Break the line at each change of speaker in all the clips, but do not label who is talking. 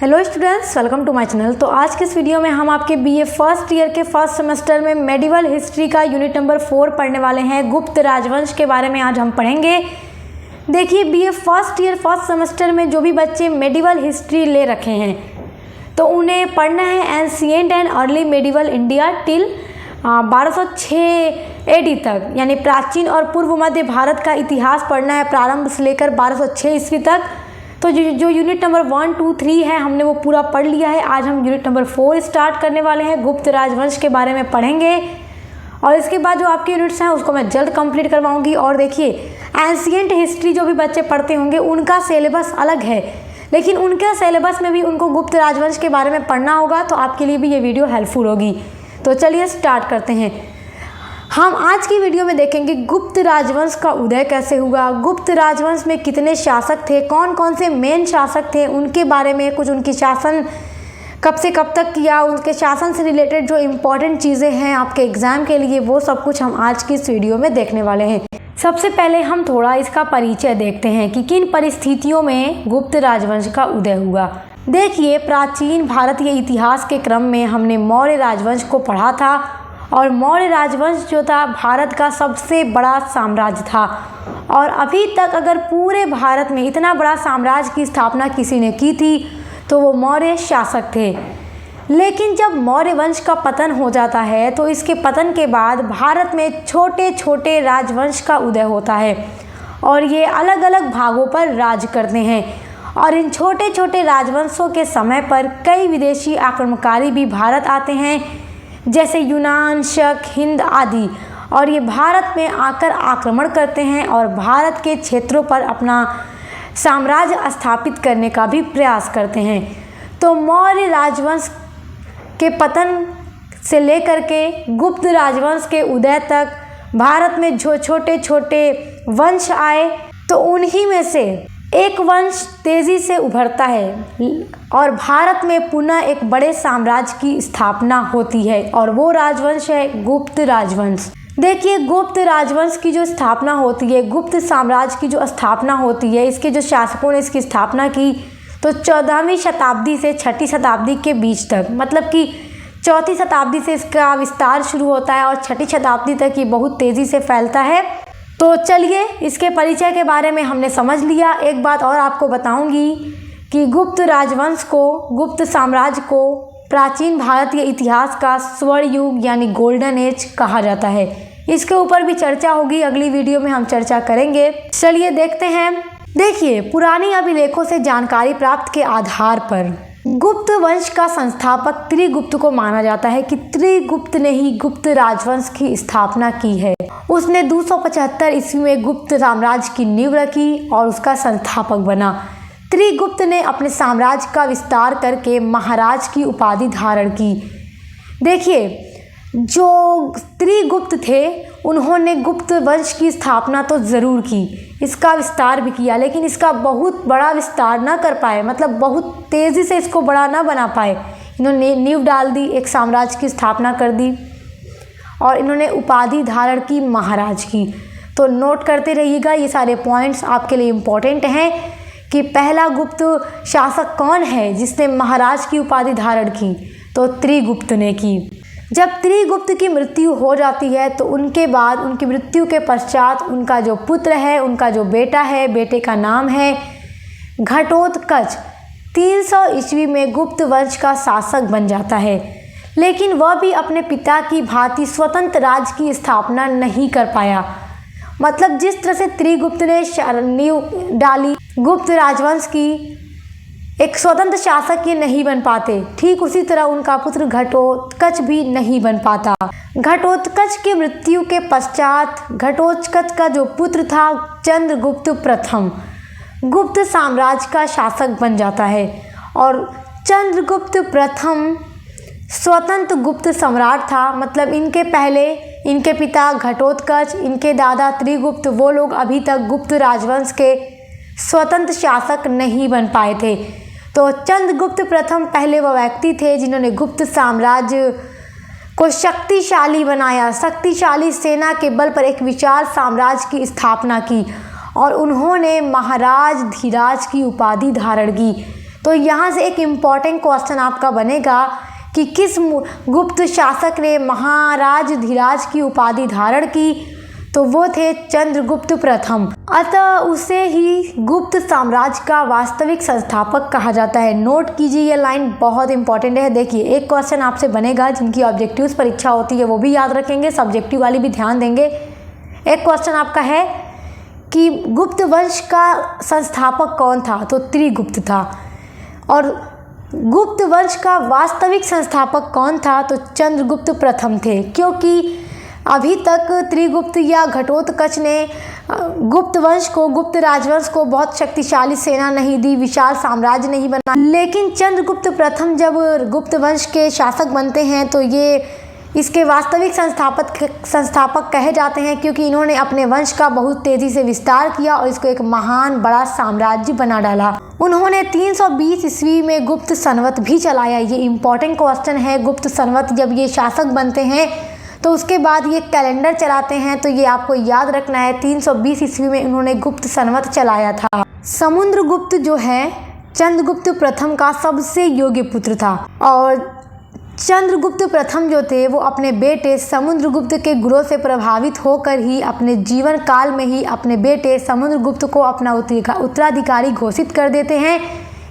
Hello students, welcome to my channel. तो आज के इस वीडियो में हम आपके बीए फर्स्ट ईयर के फर्स्ट सेमेस्टर में मेडिवल हिस्ट्री का यूनिट नंबर 4 पढ़ने वाले हैं। गुप्त राजवंश के बारे में आज हम पढ़ेंगे। देखिए, BA first year first semester में जो भी बच्चे मेडिवल हिस्ट्री ले रखे हैं तो उन्हें पढ़ना है ancient and early medieval India till 1206 AD तक, यानी प्राचीन और पूर्व मध्य भारत का इतिहास पढ़ना है प्रारंभ से लेकर 1206 ईस्वी तक। तो जो यूनिट नंबर 1, 2, 3 है हमने वो पूरा पढ़ लिया है। आज हम यूनिट नंबर 4 स्टार्ट करने वाले हैं, गुप्त राजवंश के बारे में पढ़ेंगे और इसके बाद जो आपके यूनिट्स हैं उसको मैं जल्द कंप्लीट करवाऊंगी। और देखिए, एंशिएंट हिस्ट्री जो भी बच्चे पढ़ते होंगे उनका सिलेबस अलग है, लेकिन उनके सिलेबस में भी उनको गुप्त राजवंश के बारे में पढ़ना होगा, तो आपके लिए भी ये वीडियो हेल्पफुल होगी। तो चलिए स्टार्ट करते हैं। हम आज की वीडियो में देखेंगे गुप्त राजवंश का उदय कैसे हुआ, गुप्त राजवंश में कितने शासक थे, कौन कौन से मेन शासक थे, उनके बारे में कुछ, उनकी शासन कब से कब तक किया, उनके शासन से रिलेटेड जो इम्पोर्टेंट चीज़ें हैं आपके एग्ज़ाम के लिए, वो सब कुछ हम आज की इस वीडियो में देखने वाले हैं। सबसे पहले हम थोड़ा इसका परिचय देखते हैं कि किन परिस्थितियों में गुप्त राजवंश का उदय हुआ। देखिए, प्राचीन भारतीय इतिहास के क्रम में हमने मौर्य राजवंश को पढ़ा था और मौर्य राजवंश जो था भारत का सबसे बड़ा साम्राज्य था और अभी तक अगर पूरे भारत में इतना बड़ा साम्राज्य की स्थापना किसी ने की थी तो वो मौर्य शासक थे। लेकिन जब मौर्य वंश का पतन हो जाता है तो इसके पतन के बाद भारत में छोटे छोटे राजवंश का उदय होता है और ये अलग अलग भागों पर राज करते हैं। और इन छोटे छोटे राजवंशों के समय पर कई विदेशी आक्रमणकारी भी भारत आते हैं, जैसे यूनान, शक, हिंद आदि, और ये भारत में आकर आक्रमण करते हैं और भारत के क्षेत्रों पर अपना साम्राज्य स्थापित करने का भी प्रयास करते हैं। तो मौर्य राजवंश के पतन से लेकर के गुप्त राजवंश के उदय तक भारत में जो छोटे छोटे वंश आए तो उन्हीं में से एक वंश तेजी से उभरता है और भारत में पुनः एक बड़े साम्राज्य की स्थापना होती है और वो राजवंश है गुप्त राजवंश। देखिए, गुप्त राजवंश की जो स्थापना होती है, गुप्त साम्राज्य की जो स्थापना होती है, इसके जो शासकों ने इसकी स्थापना की तो 14वीं शताब्दी से 6ठी शताब्दी के बीच तक, मतलब कि 4ठी शताब्दी से इसका विस्तार शुरू होता है और 6ठी शताब्दी तक ये बहुत तेज़ी से फैलता है। तो चलिए, इसके परिचय के बारे में हमने समझ लिया। एक बात और आपको बताऊंगी कि गुप्त राजवंश को, गुप्त साम्राज्य को प्राचीन भारतीय इतिहास का स्वर्ण युग यानी गोल्डन एज कहा जाता है। इसके ऊपर भी चर्चा होगी, अगली वीडियो में हम चर्चा करेंगे। चलिए देखते हैं। देखिए, पुरानी अभिलेखों से जानकारी प्राप्त के आधार पर गुप्त वंश का संस्थापक त्रिगुप्त को माना जाता है कि त्रिगुप्त ने ही गुप्त राजवंश की स्थापना की है। उसने 275 ईस्वी में गुप्त साम्राज्य की नींव रखी और उसका संस्थापक बना। त्रिगुप्त ने अपने साम्राज्य का विस्तार करके महाराज की उपाधि धारण की। देखिए, जो त्रिगुप्त थे उन्होंने गुप्त वंश की स्थापना तो ज़रूर की, इसका विस्तार भी किया, लेकिन इसका बहुत बड़ा विस्तार ना कर पाए, मतलब बहुत तेज़ी से इसको बड़ा ना बना पाए। इन्होंने नींव डाल दी, एक साम्राज्य की स्थापना कर दी और इन्होंने उपाधि धारण की महाराज की। तो नोट करते रहिएगा, ये सारे पॉइंट्स आपके लिए इम्पोर्टेंट हैं कि पहला गुप्त शासक कौन है जिसने महाराज की उपाधि धारण की, तो त्रिगुप्त ने की। जब त्रिगुप्त की मृत्यु हो जाती है तो उनके बाद, उनकी मृत्यु के पश्चात उनका जो पुत्र है, उनका जो बेटा है, बेटे का नाम है घटोत्कच, 300 ईस्वी में गुप्त वंश का शासक बन जाता है। लेकिन वह भी अपने पिता की भांति स्वतंत्र राज्य की स्थापना नहीं कर पाया। मतलब जिस तरह से त्रिगुप्त ने नींव डाली गुप्त राजवंश की, एक स्वतंत्र शासक ये नहीं बन पाते, ठीक उसी तरह उनका पुत्र घटोत्कच भी नहीं बन पाता। घटोत्कच की मृत्यु के पश्चात घटोत्कच का जो पुत्र था चंद्रगुप्त प्रथम, गुप्त साम्राज्य का शासक बन जाता है और चंद्रगुप्त प्रथम स्वतंत्र गुप्त सम्राट था। मतलब इनके पहले इनके पिता घटोत्कच, इनके दादा त्रिगुप्त, वो लोग अभी तक गुप्त राजवंश के स्वतंत्र शासक नहीं बन पाए थे। तो चंद्रगुप्त प्रथम पहले वह व्यक्ति थे जिन्होंने गुप्त साम्राज्य को शक्तिशाली बनाया, शक्तिशाली सेना के बल पर एक विशाल साम्राज्य की स्थापना की और उन्होंने महाराज धीराज की उपाधि धारण की। तो यहाँ से एक इम्पॉर्टेंट क्वेश्चन आपका बनेगा कि किस गुप्त शासक ने महाराज धीराज की उपाधि धारण की, तो वो थे चंद्रगुप्त प्रथम। अतः उसे ही गुप्त साम्राज्य का वास्तविक संस्थापक कहा जाता है। नोट कीजिए, ये लाइन बहुत इंपॉर्टेंट है। देखिए, एक क्वेश्चन आपसे बनेगा, जिनकी ऑब्जेक्टिव्स परीक्षा होती है वो भी याद रखेंगे, सब्जेक्टिव वाली भी ध्यान देंगे। एक क्वेश्चन आपका है कि गुप्त वंश का संस्थापक कौन था, तो त्रिगुप्त था। और गुप्त वंश का वास्तविक संस्थापक कौन था, तो चंद्रगुप्त प्रथम थे। क्योंकि अभी तक त्रिगुप्त या घटोत्कच ने गुप्त वंश को, गुप्त राजवंश को बहुत शक्तिशाली सेना नहीं दी, विशाल साम्राज्य नहीं बना, लेकिन चंद्रगुप्त प्रथम जब गुप्त वंश के शासक बनते हैं तो ये इसके वास्तविक संस्थापक कहे जाते हैं, क्योंकि इन्होंने अपने वंश का बहुत तेजी से विस्तार किया और इसको एक महान बड़ा साम्राज्य बना डाला। उन्होंने 320 ईस्वी में गुप्त संवत भी चलाया। ये इम्पॉर्टेंट क्वेश्चन है। गुप्त संवत जब ये शासक बनते हैं तो उसके बाद ये कैलेंडर चलाते हैं, तो ये आपको याद रखना है। 320 ईस्वी में उन्होंने गुप्त संवत चलाया था। समुद्रगुप्त जो है चंद्रगुप्त प्रथम का सबसे योग्य पुत्र था, और चंद्रगुप्त प्रथम जो थे वो अपने बेटे समुद्रगुप्त के गुणों से प्रभावित होकर ही अपने जीवन काल में ही अपने बेटे समुद्रगुप्त को अपना उत्तराधिकारी घोषित कर देते हैं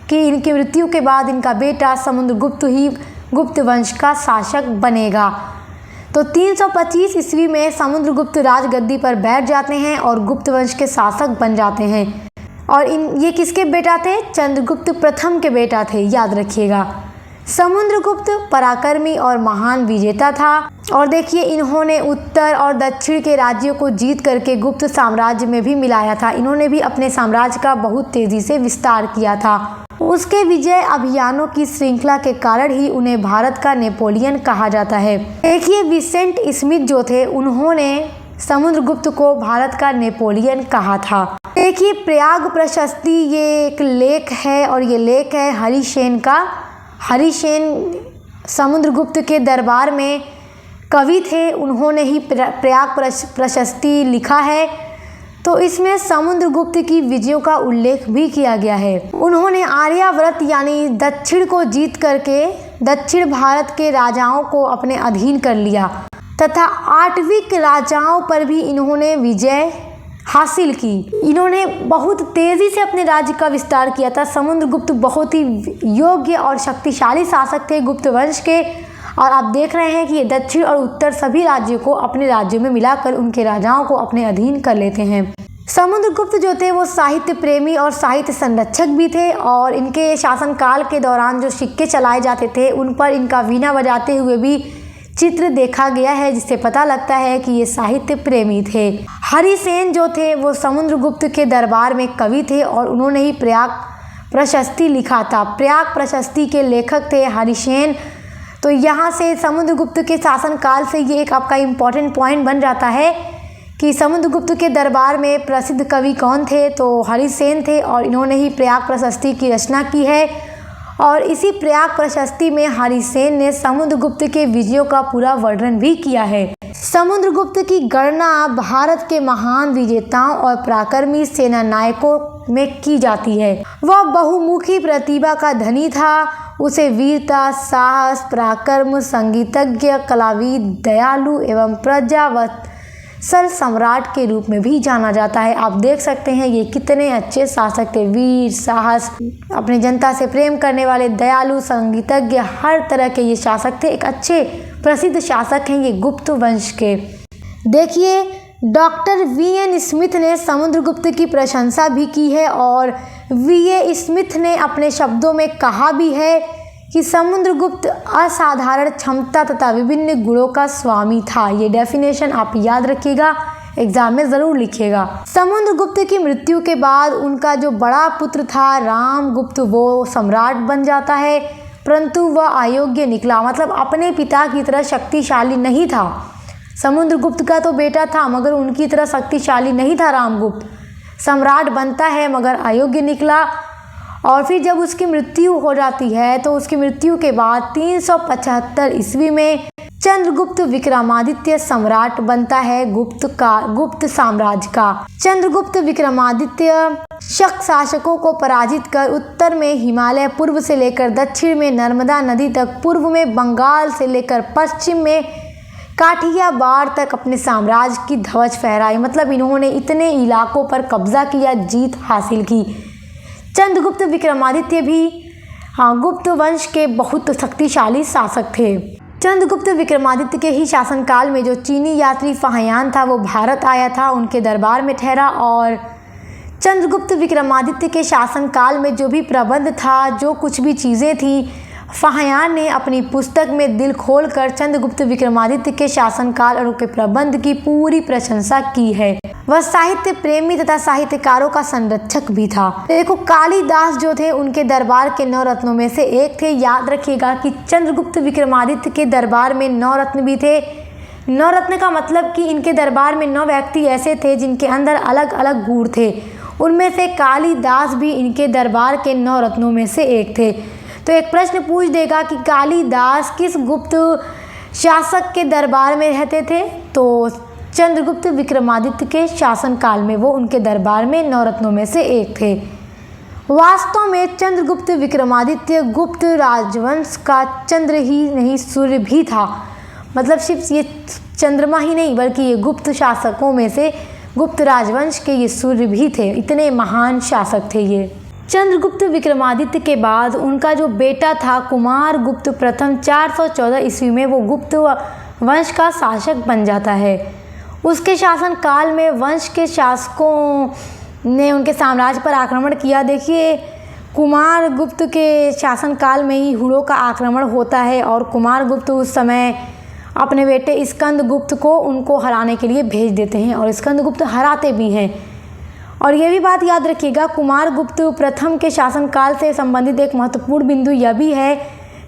कि इनकी मृत्यु के बाद इनका बेटा समुद्रगुप्त ही गुप्त वंश का शासक बनेगा। तो 325 ईस्वी में समुद्रगुप्त राजगद्दी पर बैठ जाते हैं और गुप्त वंश के शासक बन जाते हैं। और ये किसके बेटा थे? चंद्रगुप्त प्रथम के बेटा थे, याद रखिएगा। समुद्रगुप्त पराक्रमी और महान विजेता था, और देखिए इन्होंने उत्तर और दक्षिण के राज्यों को जीत करके गुप्त साम्राज्य में भी मिलाया था। इन्होंने भी अपने साम्राज्य का बहुत तेजी से विस्तार किया था। उसके विजय अभियानों की श्रृंखला के कारण ही उन्हें भारत का नेपोलियन कहा जाता है। देखिए, विसेंट स्मिथ जो थे उन्होंने समुद्रगुप्त को भारत का नेपोलियन कहा था। देखिए, प्रयाग प्रशस्ति ये एक लेख है, और ये लेख है हरिसेन का। हरिसेन समुद्रगुप्त के दरबार में कवि थे, उन्होंने ही प्रयाग प्रशस्ति लिखा है। तो इसमें समुद्रगुप्त की विजयों का उल्लेख भी किया गया है। उन्होंने आर्यावर्त यानी दक्षिण को जीत करके दक्षिण भारत के राजाओं को अपने अधीन कर लिया, तथा आठविक राजाओं पर भी इन्होंने विजय हासिल की। इन्होंने बहुत तेजी से अपने राज्य का विस्तार किया था। समुद्रगुप्त बहुत ही योग्य और शक्तिशाली शासक थे गुप्त वंश के, और आप देख रहे हैं कि ये दक्षिण और उत्तर सभी राज्यों को अपने राज्यों में मिलाकर उनके राजाओं को अपने अधीन कर लेते हैं। समुद्रगुप्त जो थे वो साहित्य प्रेमी और साहित्य संरक्षक भी थे, और इनके शासनकाल के दौरान जो सिक्के चलाए जाते थे उन पर इनका वीणा बजाते हुए भी चित्र देखा गया है, जिससे पता लगता है कि ये साहित्य प्रेमी थे। हरिसेन जो थे वो समुद्रगुप्त के दरबार में कवि थे, और उन्होंने ही प्रयाग प्रशस्ति लिखा था। प्रयाग प्रशस्ति के लेखक थे हरिसेन। तो यहाँ से समुद्रगुप्त के शासनकाल से ये एक आपका इम्पॉर्टेंट पॉइंट बन जाता है कि समुद्रगुप्त के दरबार में प्रसिद्ध कवि कौन थे, तो हरिसेन थे, और इन्होंने ही प्रयाग प्रशस्ति की रचना की है। और इसी प्रयाग प्रशस्ति में हरिसेन ने समुद्रगुप्त के विजयों का पूरा वर्णन भी किया है। समुद्रगुप्त की गणना भारत के महान विजेताओं और पराक्रमी सेना नायकों में की जाती है। वह बहुमुखी प्रतिभा का धनी था। उसे वीरता, साहस, पराक्रम, संगीतज्ञ, कलाविद, दयालु एवं प्रजावत्सल सम्राट के रूप में भी जाना जाता है। आप देख सकते हैं ये कितने अच्छे शासक थे। वीर, साहस, अपनी जनता से प्रेम करने वाले, दयालु, संगीतज्ञ, हर तरह के ये शासक थे। एक अच्छे प्रसिद्ध शासक हैं ये गुप्त वंश के। देखिए, डॉक्टर वी.एन. स्मिथ ने समुद्रगुप्त की प्रशंसा भी की है, और वी.ए. स्मिथ ने अपने शब्दों में कहा भी है कि समुद्रगुप्त असाधारण क्षमता तथा विभिन्न गुणों का स्वामी था। ये डेफिनेशन आप याद रखिएगा, एग्जाम में ज़रूर लिखिएगा। समुद्रगुप्त की मृत्यु के बाद उनका जो बड़ा पुत्र था रामगुप्त, वो सम्राट बन जाता है, परंतु वह अयोग्य निकला। मतलब अपने पिता की तरह शक्तिशाली नहीं था। समुद्रगुप्त का तो बेटा था, मगर उनकी तरह शक्तिशाली नहीं था रामगुप्त। सम्राट बनता है मगर अयोग्य निकला। और फिर जब उसकी मृत्यु हो जाती है तो उसकी मृत्यु के बाद 375 ईस्वी में चंद्रगुप्त विक्रमादित्य सम्राट बनता है गुप्त साम्राज्य का। चंद्रगुप्त विक्रमादित्य शक शासकों को पराजित कर उत्तर में हिमालय, पूर्व से लेकर दक्षिण में नर्मदा नदी तक, पूर्व में बंगाल से लेकर पश्चिम में काठियावाड़ तक अपने साम्राज्य की ध्वज फहराई। मतलब इन्होंने इतने इलाकों पर कब्जा किया, जीत हासिल की। चंद्रगुप्त विक्रमादित्य भी गुप्त वंश के बहुत शक्तिशाली शासक थे। चंद्रगुप्त विक्रमादित्य के ही शासनकाल में जो चीनी यात्री फाहियान था वो भारत आया था, उनके दरबार में ठहरा। और चंद्रगुप्त विक्रमादित्य के शासनकाल में जो भी प्रबंध था, जो कुछ भी चीज़ें थी, फाहियान ने अपनी पुस्तक में दिल खोलकर चंद्रगुप्त विक्रमादित्य के शासनकाल और उनके प्रबंध की पूरी प्रशंसा की है। वह साहित्य प्रेमी तथा साहित्यकारों का संरक्षक भी था। देखो, कालिदास जो थे उनके दरबार के 9 रत्नों में से एक थे। याद रखिएगा कि चंद्रगुप्त विक्रमादित्य के दरबार में 9 रत्न भी थे। 9 रत्न का मतलब कि इनके दरबार में 9 व्यक्ति ऐसे थे जिनके अंदर अलग अलग गुण थे। उनमें से कालिदास भी इनके दरबार के 9 रत्नों में से एक थे। तो एक प्रश्न पूछ देगा कि कालिदास किस गुप्त शासक के दरबार में रहते थे, तो चंद्रगुप्त विक्रमादित्य के शासनकाल में वो उनके दरबार में 9 रत्नों में से एक थे। वास्तव में चंद्रगुप्त विक्रमादित्य गुप्त राजवंश का चंद्र ही नहीं, सूर्य भी था। मतलब सिर्फ ये चंद्रमा ही नहीं, बल्कि ये गुप्त शासकों में से, गुप्त राजवंश के ये सूर्य भी थे। इतने महान शासक थे ये। चंद्रगुप्त विक्रमादित्य के बाद उनका जो बेटा था कुमारगुप्त प्रथम 414 ईस्वी में वो गुप्त वंश का शासक बन जाता है। उसके शासनकाल में वंश के शासकों ने उनके साम्राज्य पर आक्रमण किया। देखिए, कुमारगुप्त के शासनकाल में ही हुड़ों का आक्रमण होता है और कुमारगुप्त उस समय अपने बेटे स्कंदगुप्त को उनको हराने के लिए भेज देते हैं और स्कंदगुप्त हराते भी हैं। और ये भी बात याद रखिएगा, कुमारगुप्त प्रथम के शासनकाल से संबंधित एक महत्वपूर्ण बिंदु यह भी है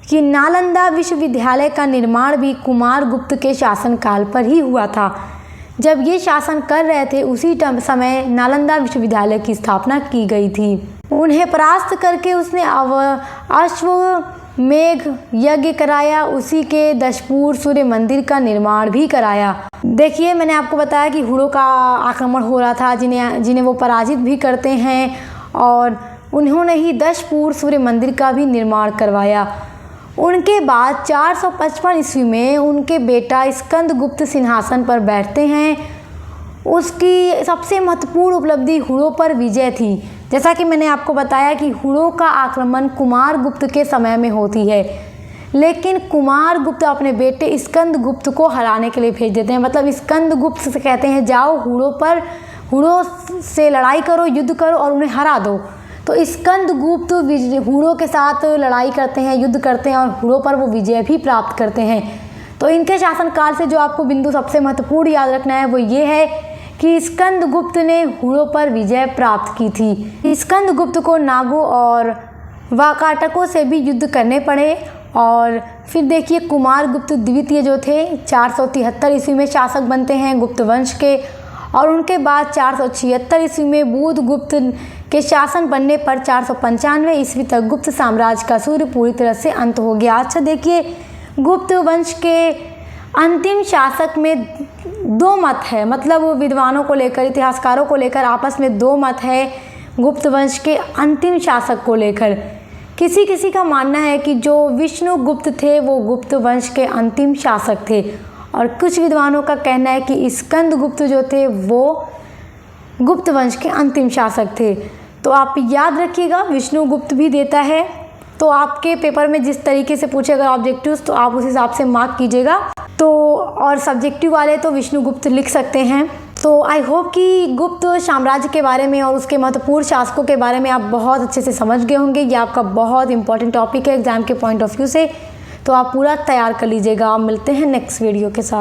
कि नालंदा विश्वविद्यालय का निर्माण भी कुमारगुप्त के शासनकाल पर ही हुआ था। जब ये शासन कर रहे थे उसी समय नालंदा विश्वविद्यालय की स्थापना की गई थी। उन्हें परास्त करके उसने अश्वमेध यज्ञ कराया, उसी के दशपुर सूर्य मंदिर का निर्माण भी कराया। देखिए, मैंने आपको बताया कि हुड़ों का आक्रमण हो रहा था, जिन्हें वो पराजित भी करते हैं, और उन्होंने ही दशपुर सूर्य मंदिर का भी निर्माण करवाया। उनके बाद 455 ईस्वी में उनके बेटा स्कंदगुप्त सिंहासन पर बैठते हैं। उसकी सबसे महत्वपूर्ण उपलब्धि हुड़ों पर विजय थी। जैसा कि मैंने आपको बताया कि हुड़ों का आक्रमण कुमारगुप्त के समय में होती है, लेकिन कुमारगुप्त अपने बेटे स्कंदगुप्त को हराने के लिए भेज देते हैं। मतलब स्कंदगुप्त से कहते हैं जाओ हुड़ों से लड़ाई करो, युद्ध करो और उन्हें हरा दो। तो स्कंदगुप्त हुड़ों के साथ लड़ाई करते हैं, युद्ध करते हैं और हुड़ों पर वो विजय भी प्राप्त करते हैं। तो इनके शासनकाल से जो आपको बिंदु सबसे महत्वपूर्ण याद रखना है वो ये है कि स्कंदगुप्त ने हुड़ों पर विजय प्राप्त की थी। स्कंदगुप्त को नागों और वाकाटकों से भी युद्ध करने पड़े। और फिर देखिए, कुमारगुप्त द्वितीय जो थे 473 ईस्वी में शासक बनते हैं गुप्त वंश के, और उनके बाद 476 ईस्वी में बुधगुप्त के शासन बनने पर 495 ईस्वी तक गुप्त साम्राज्य का सूर्य पूरी तरह से अंत हो गया। अच्छा देखिए, गुप्त वंश के अंतिम शासक में 2 मत है। मतलब विद्वानों को लेकर, इतिहासकारों को लेकर आपस में 2 मत है गुप्त वंश के अंतिम शासक को लेकर। किसी किसी का मानना है कि जो विष्णुगुप्त थे वो गुप्त वंश के अंतिम शासक थे, और कुछ विद्वानों का कहना है कि स्कंदगुप्त जो थे वो गुप्त वंश के अंतिम शासक थे। तो आप याद रखिएगा, विष्णुगुप्त भी देता है। तो आपके पेपर में जिस तरीके से पूछे अगर ऑब्जेक्टिव्स, तो आप उस हिसाब से मार्क कीजिएगा। तो और सब्जेक्टिव वाले तो विष्णुगुप्त लिख सकते हैं। तो आई होप कि गुप्त साम्राज्य के बारे में और उसके महत्वपूर्ण शासकों के बारे में आप बहुत अच्छे से समझ गए होंगे। ये आपका बहुत इंपॉर्टेंट टॉपिक है एग्जाम के पॉइंट ऑफ व्यू से, तो आप पूरा तैयार कर लीजिएगा। आप मिलते हैं नेक्स्ट वीडियो के साथ।